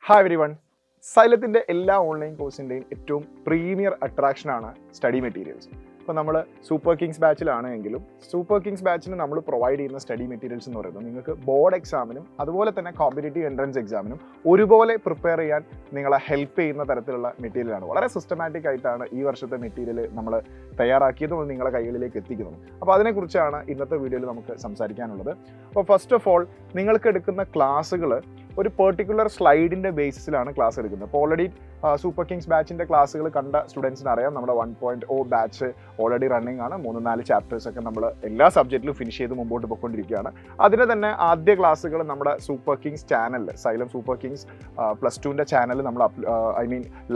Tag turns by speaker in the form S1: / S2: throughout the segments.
S1: Hi every one. സൈലത്തിൻ്റെ എല്ലാ online കോഴ്സിൻ്റെയും ഏറ്റവും premier അട്രാക്ഷനാണ് study materials. ഇപ്പോൾ നമ്മൾ സൂപ്പർ കിങ്സ് ബാച്ചിലാണെങ്കിലും സൂപ്പർ കിങ്സ് ബാച്ചിന് നമ്മൾ പ്രൊവൈഡ് ചെയ്യുന്ന സ്റ്റഡി മെറ്റീരിയൽസ് എന്ന് പറയുന്നത് നിങ്ങൾക്ക് ബോർഡ് എക്സാമിനും അതുപോലെ തന്നെ കോമ്പറ്റേറ്റീവ് എൻട്രൻസ് എക്സാമിനും ഒരുപോലെ പ്രിപ്പയർ ചെയ്യാൻ നിങ്ങളെ ഹെൽപ്പ് ചെയ്യുന്ന തരത്തിലുള്ള മെറ്റീരിയലാണ്. വളരെ സിസ്റ്റമാറ്റിക് ആയിട്ടാണ് ഈ വർഷത്തെ മെറ്റീരിയൽ നമ്മൾ തയ്യാറാക്കിയതും അത് നിങ്ങളുടെ കൈകളിലേക്ക് എത്തിക്കുന്നത്. അപ്പോൾ അതിനെക്കുറിച്ചാണ് ഇന്നത്തെ വീഡിയോയിൽ നമുക്ക് സംസാരിക്കാനുള്ളത്. അപ്പോൾ ഫസ്റ്റ് ഓഫ് ഓൾ നിങ്ങൾക്ക് എടുക്കുന്ന ക്ലാസ്സുകൾ ഒരു പെർട്ടിക്കുലർ സ്ലൈഡിൻ്റെ ബേസിസിലാണ് ക്ലാസ് എടുക്കുന്നത്. അപ്പോൾ ഓൾറെഡി സൂപ്പർ കിങ്സ് ബാച്ചിൻ്റെ ക്ലാസ്സുകൾ കണ്ട സ്റ്റുഡൻസിന് അറിയാം, നമ്മുടെ 1.0 ബാച്ച് ഓൾറെഡി റണ്ണിങ് ആണ്. 3-4 ചാപ്റ്റേഴ്സൊക്കെ നമ്മൾ എല്ലാ സബ്ജക്റ്റിലും ഫിനിഷ് ചെയ്ത് മുമ്പോട്ട് പോയിക്കൊണ്ടിരിക്കുകയാണ്. അതിന് തന്നെ ആദ്യ ക്ലാസ്സുകൾ നമ്മുടെ സൂപ്പർ കിങ്സ് ചാനലിൽ, സൈലം സൂപ്പർ കിങ്സ് +2ൻ്റെ ചാനൽ നമ്മൾ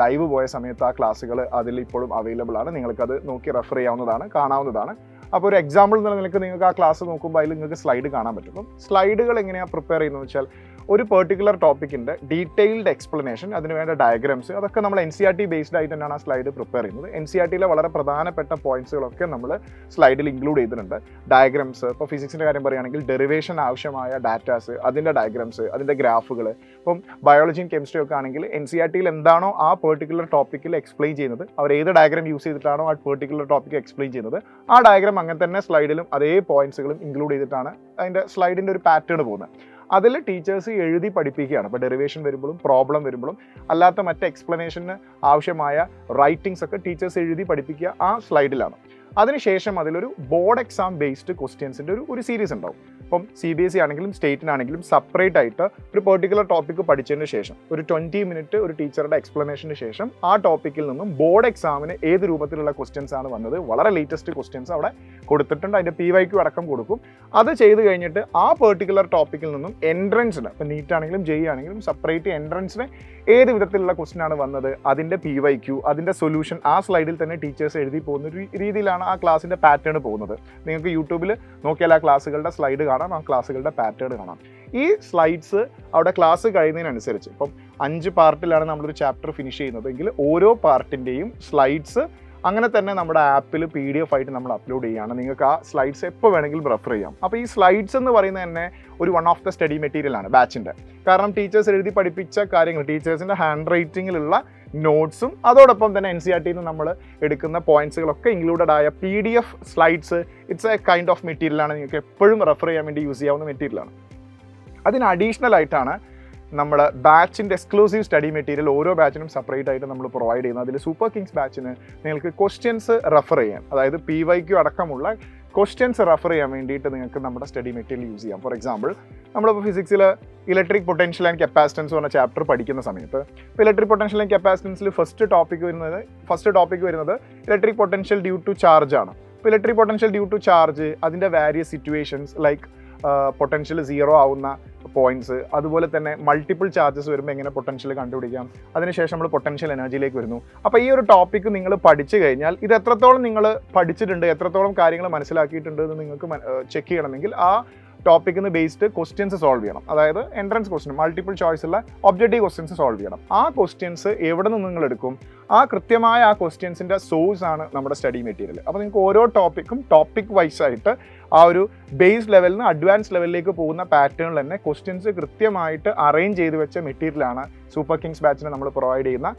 S1: ലൈവ് പോയ സമയത്ത് ആ ക്ലാസ്സുകൾ അതിൽ ഇപ്പോഴും അവൈലബിൾ ആണ്. നിങ്ങൾക്കത് നോക്കി റെഫർ ചെയ്യാവുന്നതാണ്, കാണാവുന്നതാണ്. അപ്പോൾ ഒരു എക്സാമ്പിൾ എന്ന നിലയ്ക്ക് നിങ്ങൾക്ക് ആ ക്ലാസ് നോക്കുമ്പോൾ അതിൽ നിങ്ങൾക്ക് സ്ലൈഡ് കാണാൻ പറ്റും. അപ്പം സ്ലൈഡുകൾ എങ്ങനെയാണ് പ്രിപ്പയർ ചെയ്യുന്നത് വെച്ചാൽ ഒരു പെർട്ടിക്കുലർ ടോപ്പിക്കിൻ്റെ ഡീറ്റെയിൽഡ് എക്സ്പ്ലനേഷൻ, അതിന് വേണ്ട ഡയഗ്രാംസ്, അതൊക്കെ നമ്മൾ NCERT ബേസ്ഡ് ആയിട്ട് തന്നെയാണ് ആ സ്ലൈഡ് പ്രിപ്പയർ ചെയ്യുന്നത്. NCERTയിലെ വളരെ പ്രധാനപ്പെട്ട പോയിന്റ്സുകളൊക്കെ നമ്മൾ സ്ലൈഡിൽ ഇൻക്ലൂഡ് ചെയ്തിട്ടുണ്ട്. ഡയഗ്രാംസ്, ഇപ്പോൾ ഫിസിക്സിൻ്റെ കാര്യം പറയുകയാണെങ്കിൽ ഡെറിവേഷൻ ആവശ്യമായ ഡാറ്റാസ്, അതിൻ്റെ ഡയഗ്രാംസ്, അതിൻ്റെ ഗ്രാഫുകൾ. ഇപ്പം ബയോളജിയും കെമിസ്ട്രിയും ഒക്കെ ആണെങ്കിൽ NCERTയിൽ എന്താണോ ആ പെർട്ടിക്കുലർ ടോപ്പിക്കിൽ എക്സ്പ്ലെയിൻ ചെയ്യുന്നത്, അവർ ഏത് ഡയഗ്രാം യൂസ് ചെയ്തിട്ടാണോ ആ പെർട്ടിക്കുലർ ടോപ്പിക്ക് എക്സ്പ്ലെയിൻ ചെയ്യുന്നത്, ആ ഡയഗ്രാം അങ്ങനെ തന്നെ സ്ലൈഡിലും അതേ പോയിന്റ്സുകളും ഇൻക്ലൂഡ് ചെയ്തിട്ടാണ് അതിൻ്റെ സ്ലൈഡിൻ്റെ ഒരു പാറ്റേൺ പോകുന്നത്. അതിൽ ടീച്ചേഴ്സ് എഴുതി പഠിപ്പിക്കുകയാണ്. ഇപ്പോൾ ഡെറിവേഷൻ വരുമ്പോഴും പ്രോബ്ലം വരുമ്പോഴും അല്ലാത്ത മറ്റ് എക്സ്പ്ലനേഷന് ആവശ്യമായ റൈറ്റിംഗ്സ് ഒക്കെ ടീച്ചേഴ്സ് എഴുതി പഠിപ്പിക്കുക ആ സ്ലൈഡിലാണ്. അതിനുശേഷം അതിലൊരു ബോർഡ് എക്സാം ബേസ്ഡ് ക്വസ്റ്റ്യൻസിൻ്റെ ഒരു സീരീസ് ഉണ്ടാവും. ഇപ്പം CBSE ആണെങ്കിലും സ്റ്റേറ്റിനാണെങ്കിലും സെപ്പറേറ്റ് ആയിട്ട് ഒരു പെർട്ടിക്കുലർ ടോപ്പിക്ക് പഠിച്ചതിന് ശേഷം ഒരു 20 മിനിറ്റ് ഒരു ടീച്ചറുടെ എക്സ്പ്ലനേഷന് ശേഷം ആ ടോപ്പിക്കിൽ നിന്നും ബോർഡ് എക്സാമിന് ഏത് രൂപത്തിലുള്ള ക്വസ്റ്റ്യൻസ് ആണ് വന്നത്, വളരെ ലേറ്റസ്റ്റ് ക്വസ്റ്റ്യൻസ് അവിടെ കൊടുത്തിട്ടുണ്ട്. അതിൻ്റെ PYQ അടക്കം കൊടുക്കും. അത് ചെയ്ത് കഴിഞ്ഞിട്ട് ആ പെർട്ടിക്കുലർ ടോപ്പിക്കിൽ നിന്നും എൻട്രൻസിന്, ഇപ്പോൾ നീറ്റ് ആണെങ്കിലും JEE ആണെങ്കിലും സെപ്പറേറ്റ് എൻട്രൻസിന് ഏത് വിധത്തിലുള്ള ക്വസ്റ്റ്യൻ ആണ് വന്നത്, അതിൻ്റെ PYQ, അതിൻ്റെ സൊല്യൂഷൻ ആ സ്ലൈഡിൽ തന്നെ ടീച്ചേഴ്സ് എഴുതി പോകുന്ന ഒരു രീതിയിലാണ് ആ ക്ലാസ്സിൻ്റെ പാറ്റേൺ പോകുന്നത്. നിങ്ങൾക്ക് യൂട്യൂബിൽ നോക്കിയാൽ ആ ക്ലാസ്സുകളുടെ സ്ലൈഡ് കാണാം, ആ ക്ലാസ്സുകളുടെ പാറ്റേൺ കാണാം. ഈ സ്ലൈഡ്സ് അവിടെ ക്ലാസ് കഴിയുന്നതിനനുസരിച്ച്, ഇപ്പം 5 പാർട്ടിലാണ് നമ്മളൊരു ചാപ്റ്റർ ഫിനിഷ് ചെയ്യുന്നത് എങ്കിൽ ഓരോ പാർട്ടിൻ്റെയും സ്ലൈഡ്സ് അങ്ങനെ തന്നെ നമ്മുടെ ആപ്പിൽ PDF ആയിട്ട് നമ്മൾ അപ്ലോഡ് ചെയ്യുകയാണ്. നിങ്ങൾക്ക് ആ സ്ലൈഡ്സ് എപ്പോൾ വേണമെങ്കിലും റെഫർ ചെയ്യാം. അപ്പോൾ ഈ സ്ലൈഡ്സ് എന്ന് പറയുന്നത് തന്നെ ഒരു വൺ ഓഫ് ദ സ്റ്റഡി മെറ്റീരിയലാണ് ബാച്ചിൻ്റെ. കാരണം ടീച്ചേഴ്സ് എഴുതി പഠിപ്പിച്ച കാര്യങ്ങൾ, ടീച്ചേഴ്സിൻ്റെ ഹാൻഡ് റൈറ്റിങ്ങിലുള്ള നോട്ട്സും അതോടൊപ്പം തന്നെ NCERTയിൽ നിന്ന് നമ്മൾ എടുക്കുന്ന പോയിന്റ്സുകളൊക്കെ ഇൻക്ലൂഡഡ് ആയ PDF slides, it's A kind of മെറ്റീരിയലാണ്. നിങ്ങൾക്ക് എപ്പോഴും റെഫർ ചെയ്യാൻ വേണ്ടി യൂസ് ചെയ്യാവുന്ന മെറ്റീരിയലാണ്. അതിന് അഡീഷണൽ ആയിട്ടാണ് നമ്മുടെ ബാച്ചിൻ്റെ എക്സ്ക്ലൂസീവ് സ്റ്റഡി മെറ്റീരിയൽ ഓരോ ബാച്ചിനും സെപ്പറേറ്റ് ആയിട്ട് നമ്മൾ പ്രൊവൈഡ് ചെയ്യുന്നത്. അതിൽ സൂപ്പർ കിങ്സ് ബാച്ചിന് നിങ്ങൾക്ക് ക്വസ്റ്റ്യൻസ് റെഫർ ചെയ്യാൻ, അതായത് PYQ അടക്കമുള്ള ക്വസ്റ്റ്യൻസ് റെഫർ ചെയ്യാൻ വേണ്ടിയിട്ട് നിങ്ങൾക്ക് നമ്മുടെ സ്റ്റഡി മെറ്റീരിയൽ യൂസ് ചെയ്യാം. ഫോർ എക്സാമ്പിൾ, നമ്മളിപ്പോൾ ഫിസിക്സിൽ ഇലക്ട്രിക് പൊട്ടൻഷ്യൽ ആൻഡ് കപ്പാസിറ്റൻസ് പറഞ്ഞ ചാപ്റ്റർ പഠിക്കുന്ന സമയത്ത് ഇപ്പോൾ ഇലക്ട്രിക് പൊട്ടൻഷ്യൽ ആൻഡ് കപ്പാസിറ്റൻസിൽ ഫസ്റ്റ് ടോപ്പിക് വരുന്നത് electric potential due to charge ആണ്. ഇപ്പോൾ electric potential due to charge, അതിൻ്റെ വാരിയസ് സിറ്റുവേഷൻസ് ലൈക്ക് പൊട്ടൻഷ്യൽ 0 ആവുന്ന പോയിന്റ്സ്, അതുപോലെ തന്നെ മൾട്ടിപ്പിൾ ചാർജസ് വരുമ്പോൾ എങ്ങനെ പൊട്ടൻഷ്യൽ കണ്ടുപിടിക്കാം, അതിനുശേഷം നമ്മൾ പൊട്ടൻഷ്യൽ എനർജിയിലേക്ക് വരുന്നു. അപ്പോൾ ഈ ഒരു ടോപ്പിക്ക് നിങ്ങൾ പഠിച്ചു കഴിഞ്ഞാൽ ഇത് എത്രത്തോളം നിങ്ങൾ പഠിച്ചിട്ടുണ്ട്, എത്രത്തോളം കാര്യങ്ങൾ മനസ്സിലാക്കിയിട്ടുണ്ട് എന്ന് നിങ്ങൾക്ക് ചെക്ക് ചെയ്യണമെങ്കിൽ ആ ടോപ്പിക്കിന് ബേസ്ഡ് ക്വസ്റ്റ്യൻസ് സോൾവ് ചെയ്യണം. അതായത് എൻട്രൻസ് ക്വസ്റ്റ്യൻ, മൾട്ടിപ്പിൾ ചോയ്സുള്ള ഒബ്ജക്റ്റീവ് ക്വസ്റ്റ്യൻസ് സോൾവ് ചെയ്യണം. ആ ക്വസ്റ്റ്യൻസ് എവിടെ നിന്ന് നിങ്ങൾ എടുക്കും, ആ കൃത്യമായ ആ ക്വസ്റ്റ്യൻസിൻ്റെ സോഴ്സ് ആണ് നമ്മുടെ സ്റ്റഡി മെറ്റീരിയൽ. അപ്പോൾ നിങ്ങൾക്ക് ഓരോ ടോപ്പിക്കും ടോപ്പിക് വൈസ് ആയിട്ട് ആ ഒരു ബേസ് ലെവലിൽ നിന്ന് അഡ്വാൻസ് ലെവലിലേക്ക് പോകുന്ന പാറ്റേണിൽ തന്നെ ക്വസ്റ്റ്യൻസ് കൃത്യമായിട്ട് അറേഞ്ച് ചെയ്ത് വെച്ച മെറ്റീരിയലാണ് സൂപ്പർ കിങ്സ് ബാച്ചിന് നമ്മൾ പ്രൊവൈഡ് ചെയ്യുന്ന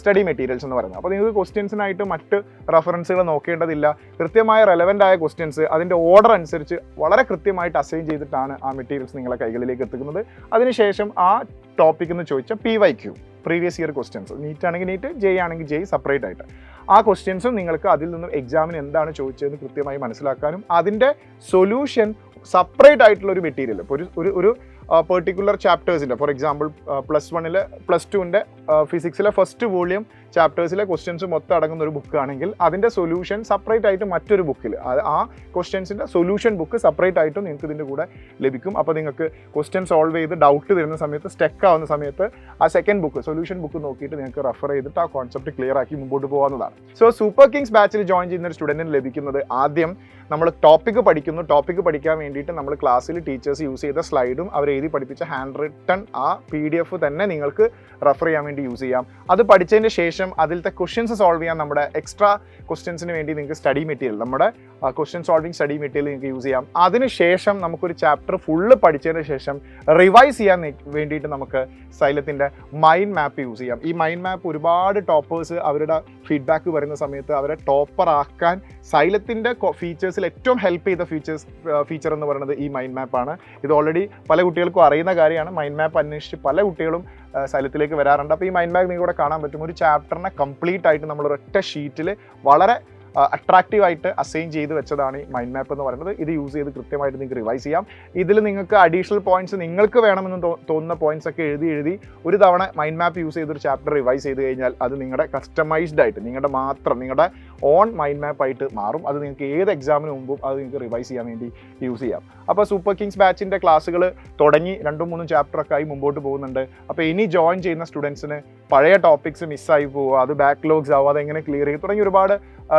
S1: സ്റ്റഡി മെറ്റീരിയൽസ് എന്ന് പറയുന്നത്. അപ്പോൾ നിങ്ങൾക്ക് ക്വസ്റ്റ്യൻസിനായിട്ട് മറ്റ് റെഫറൻസുകൾ നോക്കേണ്ടതില്ല. കൃത്യമായ റെലവൻ്റ് ആയ ക്വസ്റ്റ്യൻസ് അതിൻ്റെ ഓർഡർ അനുസരിച്ച് വളരെ കൃത്യമായിട്ട് അസൈൻ ചെയ്തിട്ടാണ് ആ മെറ്റീരിയൽസ് നിങ്ങളുടെ കൈകളിലേക്ക് എത്തിക്കുന്നത്. അതിനുശേഷം ആ ടോപ്പിക്കിൽ നിന്ന് ചോദിച്ച PYQ, previous year questions, NEET ആണെങ്കിൽ നീറ്റ്, JEE ആണെങ്കിൽ JEE സെപ്പറേറ്റ് ആയിട്ട് ആ ക്വസ്റ്റ്യൻസും നിങ്ങൾക്ക് അതിൽ നിന്നും എക്സാമിന് എന്താണ് ചോദിച്ചതെന്ന് കൃത്യമായി മനസ്സിലാക്കാനും അതിൻ്റെ സൊല്യൂഷൻ സെപ്പറേറ്റ് ആയിട്ടുള്ള ഒരു മെറ്റീരിയൽ, ഇപ്പോൾ ഒരു പെർട്ടിക്കുലർ ചാപ്റ്റേഴ്സിൻ്റെ, ഫോർ എക്സാമ്പിൾ +2ൻ്റെ ഫിസിക്സിലെ ഫസ്റ്റ് വോളിയം ചാപ്റ്റേഴ്സിലെ ക്വസ്റ്റ്യൻസ് മൊത്തം അടങ്ങുന്ന ഒരു ബുക്ക് ആണെങ്കിൽ അതിൻ്റെ സൊല്യൂഷൻ സെപ്പറേറ്റ് ആയിട്ട് മറ്റൊരു ബുക്കിൽ, ആ ക്വസ്റ്റ്യൻസിൻ്റെ സൊല്യൂഷൻ ബുക്ക് സെപ്പറേറ്റ് ആയിട്ടും നിങ്ങൾക്ക് ഇതിൻ്റെ കൂടെ ലഭിക്കും. അപ്പോൾ നിങ്ങൾക്ക് ക്വസ്റ്റ്യൻ സോൾവ് ചെയ്ത് ഡൗട്ട് വരുന്ന സമയത്ത്, സ്റ്റക്ക് ആവുന്ന സമയത്ത് ആ സെക്കൻഡ് ബുക്ക്, സൊല്യൂഷൻ ബുക്ക് നോക്കിയിട്ട് നിങ്ങൾക്ക് റെഫർ ചെയ്തിട്ട് ആ കോൺസെപ്റ്റ് ക്ലിയർ ആക്കി മുമ്പോട്ട് പോകാവുന്നതാണ്. സോ സൂപ്പർ കിങ്സ് ബാച്ചിൽ ജോയിൻ ചെയ്യുന്ന ഒരു സ്റ്റുഡൻറ്റിന് ലഭിക്കുന്നത്, ആദ്യം നമ്മൾ ടോപ്പിക്ക് പഠിക്കുന്നു. ടോപ്പിക്ക് പഠിക്കാൻ വേണ്ടിയിട്ട് നമ്മൾ ക്ലാസ്സിൽ ടീച്ചേഴ്സ് യൂസ് ചെയ്ത സ്ലൈഡും അവർ എഴുതി പഠിപ്പിച്ച ഹാൻഡ് റിട്ടൺ ആ PDF തന്നെ നിങ്ങൾക്ക് റെഫർ ചെയ്യാൻ വേണ്ടി യൂസ് ചെയ്യാം. അത് പഠിച്ചതിന് ശേഷം അതിലത്തെ ക്വസ്റ്റ്യൻസ് സോൾവ് ചെയ്യാൻ നമ്മുടെ എക്സ്ട്രാ ക്വസ്റ്റ്യൻസിന് വേണ്ടി നിങ്ങൾക്ക് സ്റ്റഡി മെറ്റീരിയൽ, നമ്മുടെ ക്വസ്റ്റ്യൻ സോൾവിങ് സ്റ്റഡി മെറ്റീരിയൽ നിങ്ങൾക്ക് യൂസ് ചെയ്യാം. അതിനുശേഷം നമുക്കൊരു ചാപ്റ്റർ ഫുള്ള് പഠിച്ചതിന് ശേഷം റിവൈസ് ചെയ്യാൻ വേണ്ടിയിട്ട് നമുക്ക് സൈലത്തിൻ്റെ മൈൻഡ് മാപ്പ് യൂസ് ചെയ്യാം. ഈ മൈൻഡ് മാപ്പ് ഒരുപാട് ടോപ്പേഴ്സ് അവരുടെ ഫീഡ്ബാക്ക് വരുന്ന സമയത്ത് അവരെ ടോപ്പർ ആക്കാൻ സൈലത്തിൻ്റെ ഫീച്ചേഴ്സിൽ ഏറ്റവും ഹെൽപ്പ് ചെയ്ത ഫീച്ചർ എന്ന് പറയുന്നത് ഈ മൈൻഡ് മാപ്പാണ്. ഇത് ഓൾറെഡി പല കുട്ടികൾക്കും അറിയുന്ന കാര്യമാണ്. മൈൻഡ് മാപ്പ് അന്വേഷിച്ച് പല കുട്ടികളും സൈലത്തിലേക്ക് വരാറുണ്ട്. അപ്പോൾ ഈ മൈൻഡ് മാപ്പ് നിങ്ങൾക്ക് ഇവിടെ കാണാൻ പറ്റും. ഒരു ചാപ്റ്ററിനെ കംപ്ലീറ്റ് ആയിട്ട് നമ്മൾ ഒരൊറ്റ ഷീറ്റിൽ വളരെ അട്രാക്റ്റീവായിട്ട് അസൈൻ ചെയ്ത് വെച്ചതാണ് ഈ മൈൻഡ് മാപ്പ് എന്ന് പറയുന്നത്. ഇത് യൂസ് ചെയ്ത് കൃത്യമായിട്ട് നിങ്ങൾക്ക് റിവൈസ് ചെയ്യാം. ഇതിൽ നിങ്ങൾക്ക് അഡീഷണൽ പോയിന്റ്സ് നിങ്ങൾക്ക് വേണമെന്ന് തോന്നുന്ന പോയിന്റ്സ് ഒക്കെ എഴുതി ഒരു തവണ മൈൻഡ് മാപ്പ് യൂസ് ചെയ്തൊരു ചാപ്റ്റർ റിവൈസ് ചെയ്ത് കഴിഞ്ഞാൽ അത് നിങ്ങളുടെ കസ്റ്റമൈസ്ഡ് ആയിട്ട് നിങ്ങളുടെ ഓൺ മൈൻഡ് മാപ്പ് ആയിട്ട് മാറും. അത് നിങ്ങൾക്ക് ഏത് എക്സാമിന് മുമ്പും അത് നിങ്ങൾക്ക് റിവൈസ് ചെയ്യാൻ വേണ്ടി യൂസ് ചെയ്യാം. അപ്പോൾ സൂപ്പർ കിങ്സ് ബാച്ചിൻ്റെ ക്ലാസ്സുകൾ തുടങ്ങി 2-3 ചാപ്റ്ററൊക്കെ ആയി മുമ്പോട്ട് പോകുന്നുണ്ട്. അപ്പോൾ ഇനി ജോയിൻ ചെയ്യുന്ന സ്റ്റുഡൻസിന് പഴയ ടോപ്പിക്സ് മിസ്സായി പോവുക, അത് ബാക്ക്ലോഗ്സ് ആവുക, അതെങ്ങനെ ക്ലിയർ ചെയ്യും തുടങ്ങി ഒരുപാട്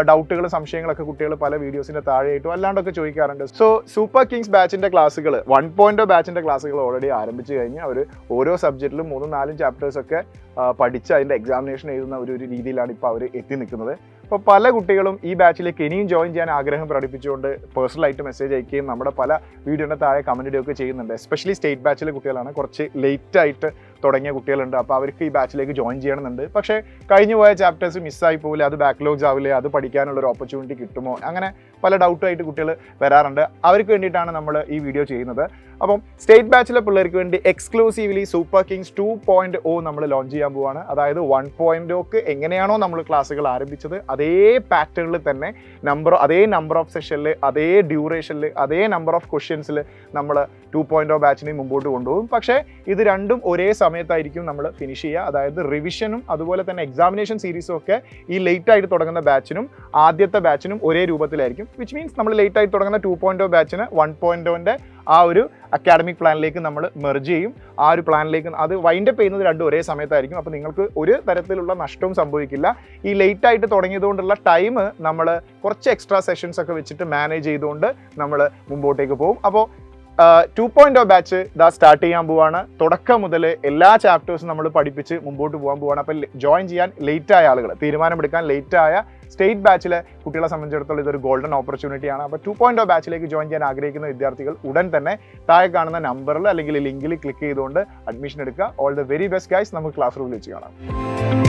S1: ഡൗട്ടുകൾ സംശയങ്ങളൊക്കെ കുട്ടികൾ പല വീഡിയോസിൻ്റെ താഴെയായിട്ടും അല്ലാണ്ടൊക്കെ ചോദിക്കാറുണ്ട്. സോ സൂപ്പർ കിങ്സ് ബാച്ചിൻ്റെ ക്ലാസ്സുകൾ 1.0 ബാച്ചിൻ്റെ ക്ലാസ്സുകൾ ഓൾറെഡി ആരംഭിച്ച് കഴിഞ്ഞ് അവർ ഓരോ സബ്ജക്റ്റിലും 3-4 ചാപ്റ്റേഴ്സൊക്കെ പഠിച്ച് അതിൻ്റെ എക്സാമിനേഷൻ എഴുതുന്ന ഒരു രീതിയിലാണ് ഇപ്പോൾ അവർ എത്തി നിൽക്കുന്നത്. അപ്പോൾ പല കുട്ടികളും ഈ ബാച്ചിലേക്ക് ഇനിയും ജോയിൻ ചെയ്യാൻ ആഗ്രഹം പ്രകടിപ്പിച്ചുകൊണ്ട് പേഴ്സണലായിട്ട് മെസ്സേജ് അയക്കുകയും നമ്മുടെ പല വീഡിയോയുടെ താഴെ കമൻറ്റ് ഇടുകയൊക്കെ ചെയ്യുന്നുണ്ട്. എസ്പെഷ്യലി സ്റ്റേറ്റ് ബാച്ചിലെ കുട്ടികളാണ്, കുറച്ച് ലേറ്റായിട്ട് തുടങ്ങിയ കുട്ടികളുണ്ട്. അപ്പോൾ അവർക്ക് ഈ ബാച്ചിലേക്ക് ജോയിൻ ചെയ്യണമെന്നുണ്ട്. പക്ഷേ കഴിഞ്ഞു പോയ ചാപ്റ്റേഴ്സ് മിസ്സായി പോകില്ല, അത് ബാക്ക്ലോഗ്സ് ആവില്ലേ, അത് പഠിക്കാനുള്ളൊരു ഓപ്പർച്യൂണിറ്റി കിട്ടുമോ, അങ്ങനെ പല ഡൗട്ടുമായിട്ട് കുട്ടികൾ വരാറുണ്ട്. അവർക്ക് വേണ്ടിയിട്ടാണ് നമ്മൾ ഈ വീഡിയോ ചെയ്യുന്നത്. അപ്പം സ്റ്റേറ്റ് ബാച്ചിലെ പിള്ളേർക്ക് വേണ്ടി എക്സ്ക്ലൂസീവ്ലി സൂപ്പർ കിങ്സ് 2.0 നമ്മൾ ലോഞ്ച് ചെയ്യാൻ പോവുകയാണ്. അതായത് 1.0ക്ക് എങ്ങനെയാണോ നമ്മൾ ക്ലാസ്സുകൾ ആരംഭിച്ചത് അതേ പാറ്റേണിൽ തന്നെ അതേ നമ്പർ ഓഫ് സെഷനിൽ, അതേ ഡ്യൂറേഷനിൽ, അതേ നമ്പർ ഓഫ് ക്വസ്റ്റ്യൻസിൽ നമ്മൾ 2.0 ബാച്ചിനെ മുമ്പോട്ട് കൊണ്ടുപോകും. പക്ഷേ ഇത് രണ്ടും ഒരേ സമയത്തായിരിക്കും നമ്മൾ ഫിനിഷ് ചെയ്യുക. അതായത് റിവിഷനും അതുപോലെ തന്നെ എക്സാമിനേഷൻ സീരീസും ഒക്കെ ഈ ലേറ്റ് ആയിട്ട് തുടങ്ങുന്ന ബാച്ചിനും ആദ്യത്തെ ബാച്ചിനും ഒരേ രൂപത്തിലായിരിക്കും. വിച്ച് മീൻസ് നമ്മൾ ലേറ്റ് ആയിട്ട് തുടങ്ങുന്ന 2.0 ബാച്ചിന് 1.0ൻ്റെ ആ ഒരു അക്കാഡമിക് പ്ലാനിലേക്ക് നമ്മൾ മെർജ് ചെയ്യും. ആ ഒരു പ്ലാനിലേക്ക് അത് വൈൻഡപ്പ് ചെയ്യുന്നത് രണ്ടും ഒരേ സമയത്തായിരിക്കും. അപ്പോൾ നിങ്ങൾക്ക് ഒരു തരത്തിലുള്ള നഷ്ടവും സംഭവിക്കില്ല. ഈ ലേറ്റ് ആയിട്ട് തുടങ്ങിയതുകൊണ്ടുള്ള ടൈം നമ്മൾ കുറച്ച് എക്സ്ട്രാ സെഷൻസ് ഒക്കെ വെച്ചിട്ട് മാനേജ് ചെയ്തുകൊണ്ട് നമ്മൾ മുമ്പോട്ടേക്ക് പോകും. അപ്പോൾ 2.0 ബാച്ച് സ്റ്റാർട്ട് ചെയ്യാൻ പോവാണ്. തുടക്കം മുതൽ എല്ലാ ചാപ്റ്റേഴ്സും നമ്മൾ പഠിപ്പിച്ച് മുമ്പോട്ട് പോകാൻ പോവാണ്. അപ്പോൾ ജോയിൻ ചെയ്യാൻ ലേറ്റായ ആളുകൾ, തീരുമാനമെടുക്കാൻ ലേറ്റായ സ്റ്റേറ്റ് ബാച്ചിലെ കുട്ടികളെ സംബന്ധിച്ചിടത്തോളം ഇതൊരു ഗോൾഡൻ ഓപ്പർച്യൂണിറ്റിയാണ്. അപ്പോൾ 2.0 ബാച്ചിലേക്ക് ജോയിൻ ചെയ്യാൻ ആഗ്രഹിക്കുന്ന വിദ്യാർത്ഥികൾ ഉടൻ തന്നെ താഴെ കാണുന്ന നമ്പറിൽ അല്ലെങ്കിൽ ലിങ്കിൽ ക്ലിക്ക് ചെയ്തുകൊണ്ട് അഡ്മിഷൻ എടുക്കുക. All the very best guys. നമുക്ക് ക്ലാസ് റൂമിൽ വെച്ച് കാണാം.